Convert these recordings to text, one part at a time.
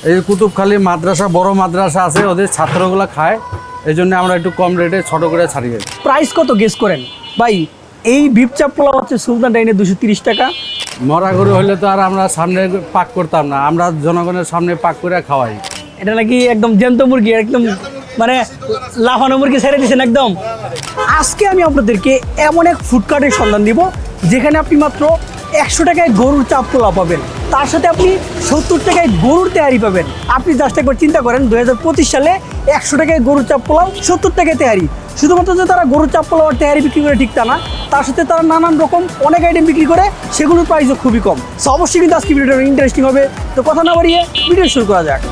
এই কুতুবখালী মাদ্রাসা বড় মাদ্রাসা আছে, ওদের ছাত্রগুলো খায়, এই জন্য আমরা একটু কম রেটে ছোট করে ছাড়িয়ে। প্রাইস কত গেস করেন ভাই? এই বিফ চাপ পোলাও হচ্ছে সুলতান ডাইনে 230 টাকা। মরা গরু হলে তো আর আমরা সামনে পাক করতাম না, আমরা জনগণের সামনে পাক করে খাওয়াই। এটা নাকি একদম জ্যান্ত মুরগি, একদম মানে লাফানো মুরগি ছেড়ে দিয়েছেন একদম। আজকে আমি আপনাদেরকে এমন এক ফুডকার্টের সন্ধান দিব যেখানে আপনি মাত্র 100 টাকায় গরুর চাপ পোলাও পাবেন, তার সাথে আপনি 70 টাকায় গরুর তেহারি পাবেন। আপনি জাস্ট একবার চিন্তা করেন 2025 সালে 100 টাকায় গরুর চাপ পোলাও, 70 টাকায় তেহারি। শুধুমাত্র যে তারা গরুর চাপ পোলাও আর তেহারি বিক্রি করে ঠিক তা না, তার সাথে তারা নানান রকম অনেক আইটেম বিক্রি করে, সেগুলোর প্রাইসও খুবই কম। সো অবশ্যই কিন্তু আজকে ভিডিওটা ইন্টারেস্টিং হবে। তো কথা না বাড়িয়ে ভিডিও শুরু করা যাক।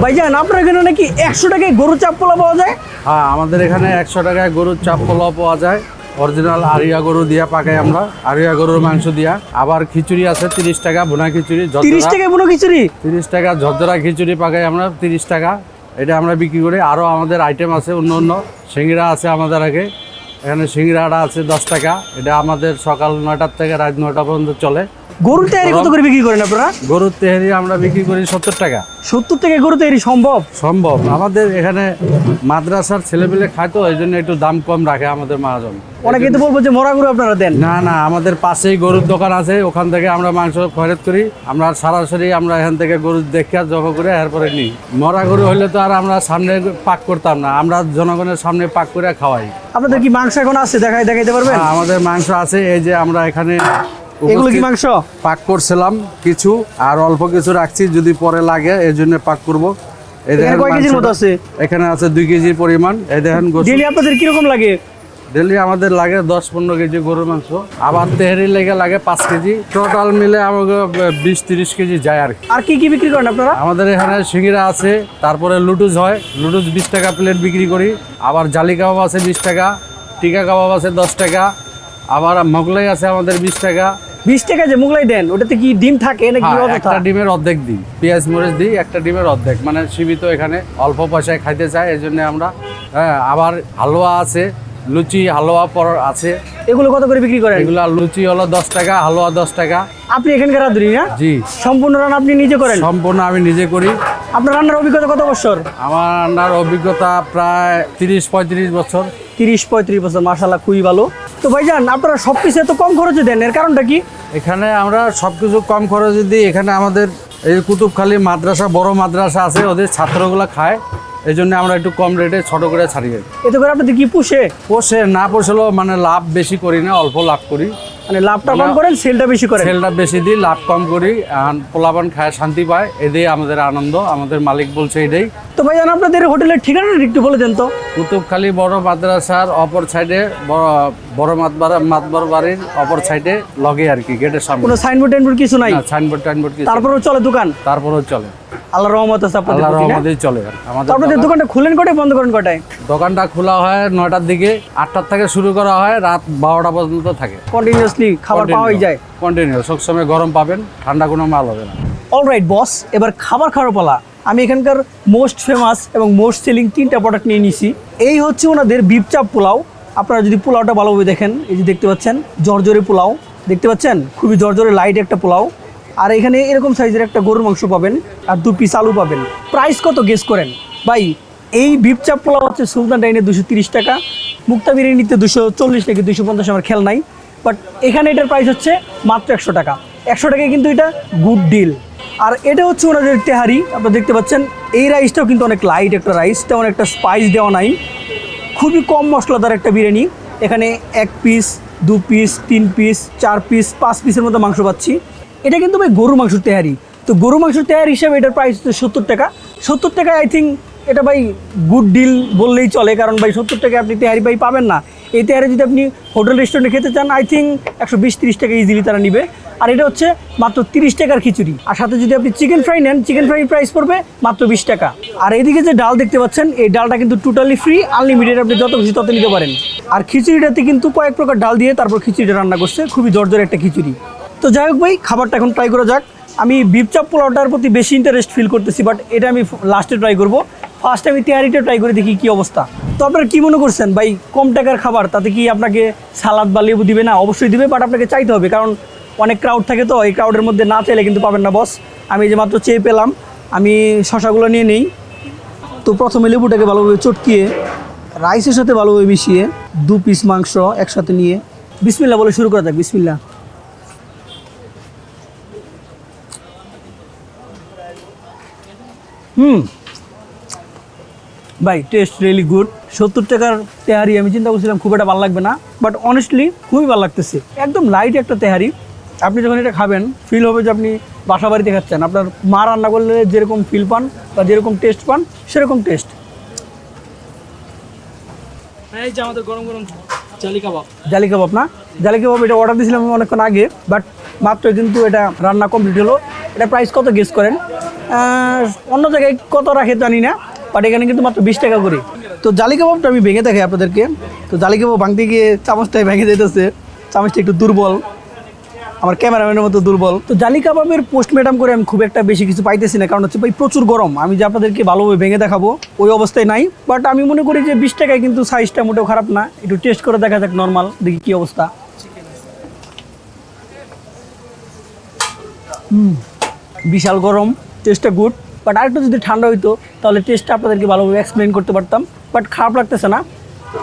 ভাইজান, আপনার এখানে নাকি 100 টাকায় গরুর চাপ পোলাও পাওয়া যায়? হ্যাঁ, আমাদের এখানে 100 টাকায় গরুর চাপ পোলাও পাওয়া যায়। অরিজিনাল আরিয়া গরু দিয়া পাকাই আমরা, আরিয়া গরুর মাংস দিয়া। আবার খিচুড়ি আছে 30 টাকা, ভুনা খিচুড়ি। 30 টাকায় বুনো খিচুড়ি? 30 টাকা ঝরঝরা খিচুড়ি পাকাই আমরা 30 টাকা, এটা আমরা বিক্রি করি। আরও আমাদের আইটেম আছে অন্য সিঙ্গড়া আছে আমাদের আগে, এখানে সিঙ্গড়াটা আছে 10 টাকা। এটা আমাদের সকাল 9টার থেকে রাত 9টা পর্যন্ত চলে। গরুর তেহারি কত করে বিক্রি করেন আপনারা? গরুর তেহারি আমরা বিক্রি করি 70 টাকা। 70 টাকায় গরুর তেহারি সম্ভব? সম্ভব। আমাদের এখানে মাদ্রাসার ছেলেপেলে খায় তো, এই জন্য একটু দাম কম রাখে আমাদের মহাজন। অনেকে তো বলবো যে মরা গরু আপনারা দেন। না না, আমাদের পাশেই গরুর দোকান আছে, ওখান থেকে আমরা মাংস খরচ করি। আমরা সরাসরি আমরা এখান থেকে গরু দেখে জব করে এরপরে নিই। মরা গরু হলে তো আর আমরা সামনে পাক করতাম না, আমরা জনগণের সামনে পাক করে খাওয়াই। আপনাদের কি মাংস এখন আছে? দেখাইতে পারবেন? আমাদের মাংস আছে, এই যে আমরা এখানে এগুলো কি মাংস? পাক করছিলাম কিছু, আর অল্প কিছু রাখছি যদি পরে লাগে, এই জন্য পাক করবো। এখানে কয় কেজির মতো আছে? এখানে আছে 2 কেজির পরিমাণ। এই দেখেন ডেইলি আপনাদের কিরকম লাগে? ডেলি আমাদের লাগে 10-15 কেজি গরুর মাংস, আবার তেহারি লেগে লাগে 5 কেজি। টোটাল মিলে আমাকে 20-30 কেজি যায় আর কি। আর কি কি বিক্রি করেন আপনারা? আমাদের এখানে সিঙ্গিরা আছে, তারপরে লুটুস হয়, লুটুস 20 টাকা প্লেট বিক্রি করি। আবার জালি কাবাব আছে 20 টাকা, টিকা কাবাব আছে 10 টাকা, আবার মোগলাই আছে আমাদের 20 টাকা। 20 টাকা যে মোগলাই দেন, ওটাতে কি ডিম থাকে নাকি? একটা ডিমের অর্ধেক দিই, পেঁয়াজ মরিচ দিই, একটা ডিমের অর্ধেক, মানে সীমিত এখানে অল্প পয়সায় খাইতে চাই, এই জন্য আমরা। হ্যাঁ, আবার হালুয়া আছে, লুচি হালুয়া পর আছে। এগুলো কত করে বিক্রি করেন? এগুলা লুচি হলো 10 টাকা, হালুয়া 10 টাকা। আপনি এখানকার রাঁধুনি না? জি। সম্পূর্ণ রান্না আপনি নিজে করেন? সম্পূর্ণ আমি নিজে করি। আপনার রান্নার অভিজ্ঞতা কত বছর? আমার রান্নার অভিজ্ঞতা প্রায় 30-35 বছর। 30-35 বছর, মাশাআল্লাহ, খুবই ভালো। তো ভাইজান, আপনারা সব কিছু এত কম খরচে দেন, এর কারণটা কি? এখানে আমরা সব কিছু কম খরচে দিই। এখানে আমাদের এই কুতুবখালী মাদ্রাসা বড় মাদ্রাসা আছে, ওদের ছাত্রগুলো খায়, এই জন্য আমরা একটু কম রেটে ছোট করে ছাড়িয়ে। এতে করে আপনাদের কি পোষে? পোষে না, পোষলেও মানে লাভ বেশি করি না, অল্প লাভ করি। মানে লাভটা কম করেন, সেলটা বেশি করেন? সেলটা বেশি দিই, লাভ কম করি। পোলাপান খায়, শান্তি পায়, এটাই আমাদের আনন্দ। আমাদের মালিক বলছে এটাই। তো ভাইজান, আপনাদের হোটেলের ঠিকানাটা একটু বলে দেন তো। কুতুবখালী বড় মাদ্রাসার অপর সাইডে, বড় মাতবার বাড়ির অপর সাইডে লগে আর কি, গেটের সামনে। কোনো সাইনবোর্ড কিছু নাই? সাইনবোর্ড কি? তারপরেও চলে দোকান? তারপরেও চলে, আল্লাহর রহমত আছে আপনাদের। আল্লাহর রহমতেই চলে আমাদের। আপনাদের দোকানটা খুলেন কটায়, বন্ধ করেন কটায়? দোকানটা খোলা হয় 9টার দিকে, 8টার থেকে শুরু করা হয়, রাত 12টা পর্যন্ত থাকে। কন্টিনিউয়াসলি খাবার পাওয়াই যায়? কন্টিনিউ, সবসময় গরম পাবেন, ঠান্ডা কোনো মাল হবে না। অলরাইট বস, এবার খাবার খাওয়ার পালা। আমি এখানকার মোস্ট ফেমাস এবং মোস্ট সেলিং 3টা প্রোডাক্ট নিয়ে নিছি। এই হচ্ছে ওনাদের বিফ চাপ পোলাও। আপনারা যদি পোলাওটা ভালোভাবে দেখেন, এই যে দেখতে পাচ্ছেন জর্জরে পোলাও, দেখতে পাচ্ছেন খুবই জর্জরে লাইট একটা পোলাও। আর এখানে এরকম সাইজের একটা গরুর মাংস পাবেন, আর 2 পিস আলু পাবেন। প্রাইস কত গেস করেন ভাই? এই বিফ চাপ পোলাও হচ্ছে সুলতান ডাইনে 230 টাকা, মুক্তা বিরিয়ানিতে 240 থেকে 250, আমার খেয়াল নাই। বাট এখানে এটার প্রাইস হচ্ছে মাত্র 100 টাকা। 100 টাকায় কিন্তু এটা গুড ডিল। আর এটা হচ্ছে ওনাদের তেহারি, আপনারা দেখতে পাচ্ছেন। এই রাইসটাও কিন্তু অনেক লাইট একটা রাইস, তেমন একটা স্পাইস দেওয়া নাই, খুবই কম মশলাদার একটা বিরিয়ানি। এখানে 1 পিস, 2 পিস, 3 পিস, 4 পিস, 5 পিসের মতো মাংস পাচ্ছি। এটা কিন্তু ভাই গরু মাংসের তেহারি। তো গরু মাংসের তেহারি হিসাবে এটার প্রাইস হচ্ছে 70 টাকা। 70 টাকায় আই থিঙ্ক এটা ভাই গুড ডিল বললেই চলে, কারণ ভাই 70 টাকায় আপনি তেহারি ভাই পাবেন না। এই তেহারি যদি আপনি হোটেল রেস্টুরেন্টে খেতে চান, আই থিঙ্ক 120-30 টাকা ইজিলি তারা নিবে। আর এটা হচ্ছে মাত্র 30 টাকার খিচুড়ি। আর সাথে যদি আপনি চিকেন ফ্রাই নেন, চিকেন ফ্রাই প্রাইস পড়বে মাত্র 20 টাকা। আর এইদিকে যে ডাল দেখতে পাচ্ছেন, এই ডালটা কিন্তু টোটালি ফ্রি, আনলিমিটেড, আপনি যত খুশি তত নিতে পারেন। আর খিচুড়িটাতে কিন্তু কয়েক প্রকার ডাল দিয়ে তারপর খিচুড়িটা রান্না করছে, খুবই জর্জর একটা খিচুড়ি। তো যাই হোক ভাই, খাবারটা এখন ট্রাই করা যাক। আমি বিফ চাপ পোলাওটার প্রতি বেশি ইন্টারেস্ট ফিল করতেছি, বাট এটা আমি লাস্টে ট্রাই করবো। ফার্স্ট আমি তেহারিটা ট্রাই করে দেখি কি অবস্থা। তো আপনারা কি মনে করছেন ভাই, কম টাকার খাবার তাতে কি আপনাকে সালাদ বা লেবু দিবে? না, অবশ্যই দিবে, বাট আপনাকে চাইতে হবে, কারণ অনেক ক্রাউড থাকে, তো এই ক্রাউডের মধ্যে না চাইলে কিন্তু পাবেন না বস। আমি যে মাত্র চেয়ে পেলাম, আমি শশাগুলো নিয়ে নিই। তো প্রথমে লেবুটাকে ভালোভাবে চটকিয়ে রাইসের সাথে ভালোভাবে মিশিয়ে 2 পিস মাংস একসাথে নিয়ে বিসমিল্লাহ বলে শুরু করা যাক। বিসমিল্লাহ। ভাই টেস্ট রিয়েলি গুড। 70 টাকার তেহারি আমি চিন্তা করছিলাম খুব একটা ভালো লাগবে না, বাট অনেস্টলি খুবই ভালো লাগতেছে। একদম লাইট একটা তেহারি। আপনি যখন এটা খাবেন ফিল হবে যে আপনি বাসা বাড়িতে খাচ্ছেন। আপনার মা রান্না করলে যেরকম ফিল পান বা যেরকম টেস্ট পান সেরকম টেস্ট। এই যে আমাদের গরম গরম জালি কাবাব। জালি কাবাব না? জালি কাবাব এটা অর্ডার দিয়েছিলাম আমি অনেকক্ষণ আগে, বাট মাত্র কিন্তু এটা রান্না কমপ্লিট হলো। এটা প্রাইস কত গেস করেন? অন্য জায়গায় কত রাখে জানি না, বাট এখানে কিন্তু মাত্র 20 টাকা করে। তো জালি কাবাবটা আমি ভেঙে দেখাই আপনাদেরকে। তো জালি কাবাব ভাঙতে গিয়ে চামচটাই ভেঙে যেতেছে, চামচটা একটু দুর্বল, আমার ক্যামেরাম্যানের মতো দুর্বল। তো জালি কাবাবের পোস্টমর্টম করে আমি খুব একটা বেশি কিছু পাইতেছি না, কারণ হচ্ছে ভাই প্রচুর গরম। আমি যে আপনাদেরকে ভালোভাবে ভেঙে দেখাবো ওই অবস্থায় নাই, বাট আমি মনে করি যে 20 টাকায় কিন্তু সাইজটা মোটেও খারাপ না। একটু টেস্ট করে দেখা যাক নর্মাল, দেখি কী অবস্থা। বিশাল গরম, টেস্টটা গুড, বাট আরেকটু যদি ঠান্ডা হইতো তাহলে টেস্টটা আপনাদেরকে ভালোভাবে এক্সপ্লেন করতে পারতাম, বাট খারাপ লাগতেছে না।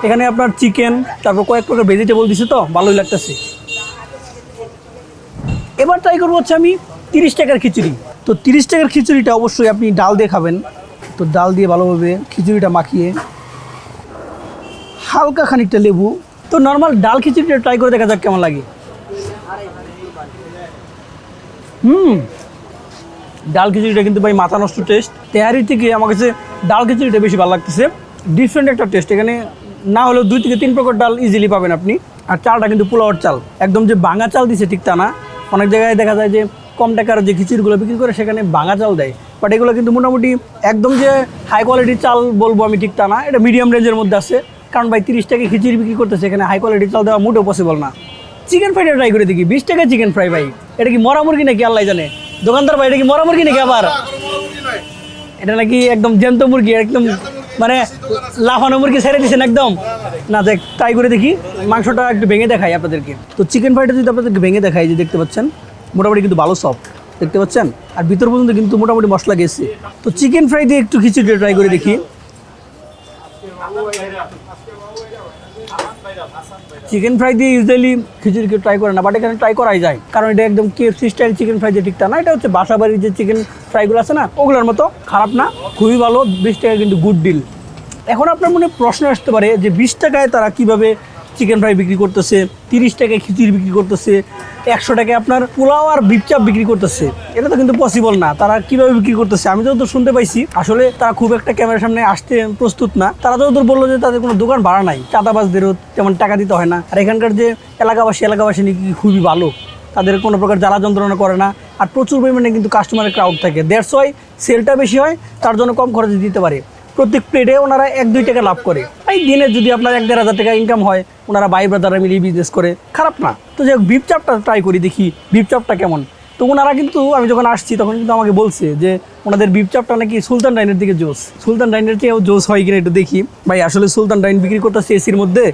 এখানে আপনার চিকেন, তারপর কয়েক প্রকার ভেজিটেবল দিছে, তো ভালোই লাগতেছে। এবার ট্রাই করবো হচ্ছে আমি 30 টাকার খিচুড়ি। তো 30 টাকার খিচুড়িটা অবশ্যই আপনি ডাল দিয়ে খাবেন। তো ডাল দিয়ে ভালোভাবে খিচুড়িটা মাখিয়ে হালকা খানিকটা লেবু। তো নর্মাল ডাল খিচুড়িটা ট্রাই করে দেখা যাক কেমন লাগে। ডাল খিচুড়িটা কিন্তু ভাই মাথা নষ্ট টেস্ট। তেহারির থেকে আমার কাছে ডাল খিচুড়িটা বেশি ভালো লাগতেছে। ডিফারেন্ট একটা টেস্ট। এখানে না হলেও 2 থেকে 3 প্রকার ডাল ইজিলি পাবেন আপনি। আর চালটা কিন্তু পোলাওয়ার চাল, একদম যে ভাঙা চাল দিছে ঠিক তা না। অনেক জায়গায় দেখা যায় যে কম টাকার যে খিচুড়িগুলো বিক্রি করে সেখানে ভাঙা চাল দেয়, বাট এগুলো কিন্তু মোটামুটি একদম যে হাই কোয়ালিটির চাল বলবো আমি ঠিক তা না, এটা মিডিয়াম রেঞ্জের মধ্যে আছে। কারণ ভাই 30 টাকায় খিচুড়ি বিক্রি করতেছে, এখানে হাই কোয়ালিটির চাল দেওয়া মোটেও পসিবল না। চিকেন ফ্রাইটা ট্রাই করে দেখি। 20 টাকায় চিকেন ফ্রাই ভাই, এটা কি মরা মুরগি নাকি আল্লাহ জানে। দোকানদার ভাই এটা কি মরা মুরগি নাকি? আবার এটা নাকি একদম জ্যান্ত মুরগি, একদম মানে লাফানো মুরগি ছেড়ে দিয়েছেন একদম। না দেখ, ট্রাই করে দেখি। মাংসটা একটু ভেঙে দেখাই আপনাদেরকে। তো চিকেন ফ্রাইটা যদি আপনাদেরকে ভেঙে দেখাই, যে দেখতে পাচ্ছেন মোটামুটি কিন্তু ভালো সফট দেখতে পাচ্ছেন, আর ভিতর পর্যন্ত কিন্তু মোটামুটি মশলা গেছে। তো চিকেন ফ্রাই দিয়ে একটু খিচুড়িটা ট্রাই করে দেখি। চিকেন ফ্রাই দিয়ে ইউজুয়ালি খিচুড়িকে ট্রাই করে না, বাট এখানে ট্রাই করাই যায়, কারণ এটা একদম KFC স্টাইল চিকেন ফ্রাই যে ঠিকটা না, এটা হচ্ছে বাসা বাড়ির যে চিকেন ফ্রাইগুলো আছে না ওগুলোর মতো। খারাপ না, খুবই ভালো। 20 টাকা কিন্তু গুড ডিল। এখন আপনার মনে প্রশ্ন আসতে পারে যে 20 টাকায় তারা কিভাবে চিকেন ফ্রাই বিক্রি করতেছে, 30 টাকায় খিচুড়ি বিক্রি করতেছে, 100 টাকায় আপনার পোলাও আর বিফ চাপ বিক্রি করতেছে। এটা তো কিন্তু পসিবল না। তারা কিভাবে বিক্রি করতেছে আমি যতদূর শুনতে পাইছি, আসলে তারা খুব একটা ক্যামেরার সামনে আসতে প্রস্তুত না। তারা যতদূর বললো যে তাদের কোনো দোকান ভাড়া নাই, চাঁদাবাজদেরও তেমন টাকা দিতে হয় না। আর এখানকার যে এলাকাবাসী নাকি খুবই ভালো, তাদের কোনো প্রকার জ্বালা যন্ত্রণা করে না। আর প্রচুর পরিমাণে কিন্তু কাস্টমারের ক্রাউড থাকে, দ্যাটস ওয়াই সেলটা বেশি হয়, তার জন্য কম খরচে দিতে পারে। প্রত্যেক প্লেটে ওনারা 1-2 টাকা লাভ করে। এই দিনে যদি আপনার 1-1.5 হাজার টাকা ইনকাম হয়, ওনারা ভাই ব্রাদাররা মিলিয়ে বিজনেস করে, খারাপ না। তো যাই হোক, বিফ চাপটা ট্রাই করি দেখি বিফ চাপটা কেমন। তো ওনারা কিন্তু আমি যখন আসছি তখন কিন্তু আমাকে বলছে যে ওনাদের বিফ চাপটা নাকি সুলতান ডাইনের দিকে জোস, সুলতান ডাইনের চেয়েও জোস হয় কিনা একটু দেখি। ভাই আসলে সুলতান ডাইন বিক্রি করতেছে এসির মধ্যে,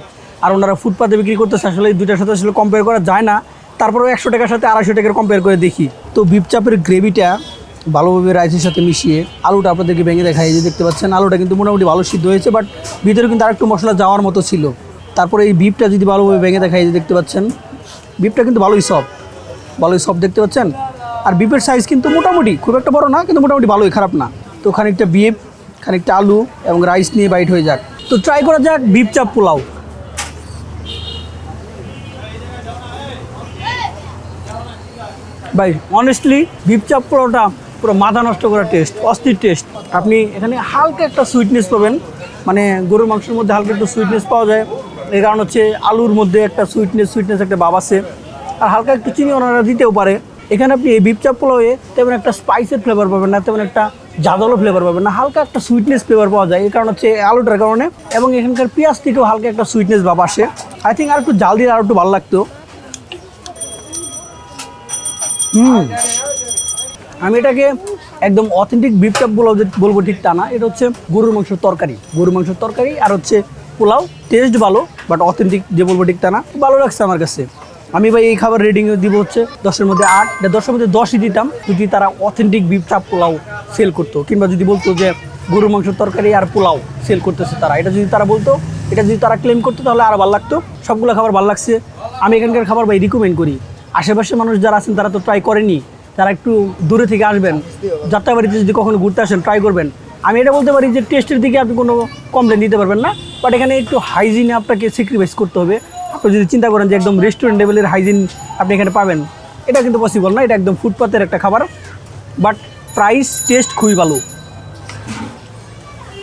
আর ওনারা ফুটপাতে বিক্রি করতেছে, আসলে এই দুইটার সাথে আসলে কম্পেয়ার করা যায় না। তারপরেও 100 টাকার সাথে 250 টাকার কম্পেয়ার করে দেখি। তো বিফ চাপের গ্রেভিটা ভালোভাবে রাইসের সাথে মিশিয়ে আলুটা আপনাদেরকে ভেঙে দেখাই, যে দেখতে পাচ্ছেন আলুটা কিন্তু মোটামুটি ভালো সিদ্ধ হয়েছে, বাট ভিতরে কিন্তু আরেকটু মশলা যাওয়ার মতো ছিল। তারপরে এই বিফটা যদি ভালোভাবে ভেঙে দেখাই, যে দেখতে পাচ্ছেন বিফটা কিন্তু ভালোই সফট দেখতে পাচ্ছেন। আর বিফের সাইজ কিন্তু মোটামুটি খুব একটা বড় না, কিন্তু মোটামুটি ভালোই, খারাপ না। তো খানিকটা বিফ, খানিকটা আলু এবং রাইস নিয়ে বাইট হয়ে যাক। তো ট্রাই করা যাক বিফ চাপ পোলাও। ভাই অনেস্টলি বিফ চাপ পোলাওটা পুরো মাথা নষ্ট করা টেস্ট, অস্থির টেস্ট। আপনি এখানে হালকা একটা সুইটনেস পাবেন, মানে গরুর মাংসের মধ্যে হালকা একটু সুইটনেস পাওয়া যায়। এই কারণ হচ্ছে আলুর মধ্যে একটা সুইটনেস একটা ভাব আছে, আর হালকা একটু চিনি ওনারা দিতেও পারে। এখানে আপনি এই বিফ চাপ পোলাওয়ে তেমন একটা স্পাইসের ফ্লেভার পাবেন না, তেমন একটা জাদলো ফ্লেভার পাবেন না, হালকা একটা সুইটনেস ফ্লেভার পাওয়া যায়। এই কারণ হচ্ছে আলুটার কারণে, এবং এখানকার পেঁয়াজ থেকেও হালকা একটা সুইটনেস ভাব আসে। আই থিঙ্ক আর একটু জাল দিলে আর একটু ভালো লাগতো। আমি এটাকে একদম অথেন্টিক বিফ চাপ পোলাও যে বলবো ঠিক তা না, এটা হচ্ছে গরুর মাংসের তরকারি আর হচ্ছে পোলাও। টেস্ট ভালো, বাট অথেন্টিক যে বলবো ঠিক তা না। ভালো লাগছে আমার কাছে। আমি ভাই এই খাবার রেটিং দিব হচ্ছে 10-এর মধ্যে 8, এটা 10-এর মধ্যে 10ই দিতাম যদি তারা অথেন্টিক বিফ চাপ পোলাও সেল করতো, কিংবা যদি বলতো যে গরুর মাংসের তরকারি আর পোলাও সেল করতেছে তারা, এটা যদি তারা বলতো, এটা যদি তারা ক্লেম করতো তাহলে আরও ভালো লাগতো। সবগুলো খাবার ভালো লাগছে। আমি এখানকার খাবার ভাই রিকমেন্ড করি। আশেপাশে মানুষ যারা আছেন তারা তো ট্রাই করেনি, তারা একটু দূরে থেকে আসবেন, যাত্রাবাড়িতে যদি কখনো ঘুরতে আসেন ট্রাই করবেন। আমি এটা বলতে পারি যে টেস্টের দিকে আপনি কোনো কমপ্লেন দিতে পারবেন না, বাট এখানে একটু হাইজিনে আপনাকে স্যাক্রিফাইস করতে হবে। আপনি যদি চিন্তা করেন যে একদম রেস্টুরেন্ট লেভেলের হাইজিন আপনি এখানে পাবেন, এটা কিন্তু পসিবল না। এটা একদম ফুটপাতের একটা খাবার, বাট প্রাইস টেস্ট খুবই ভালো।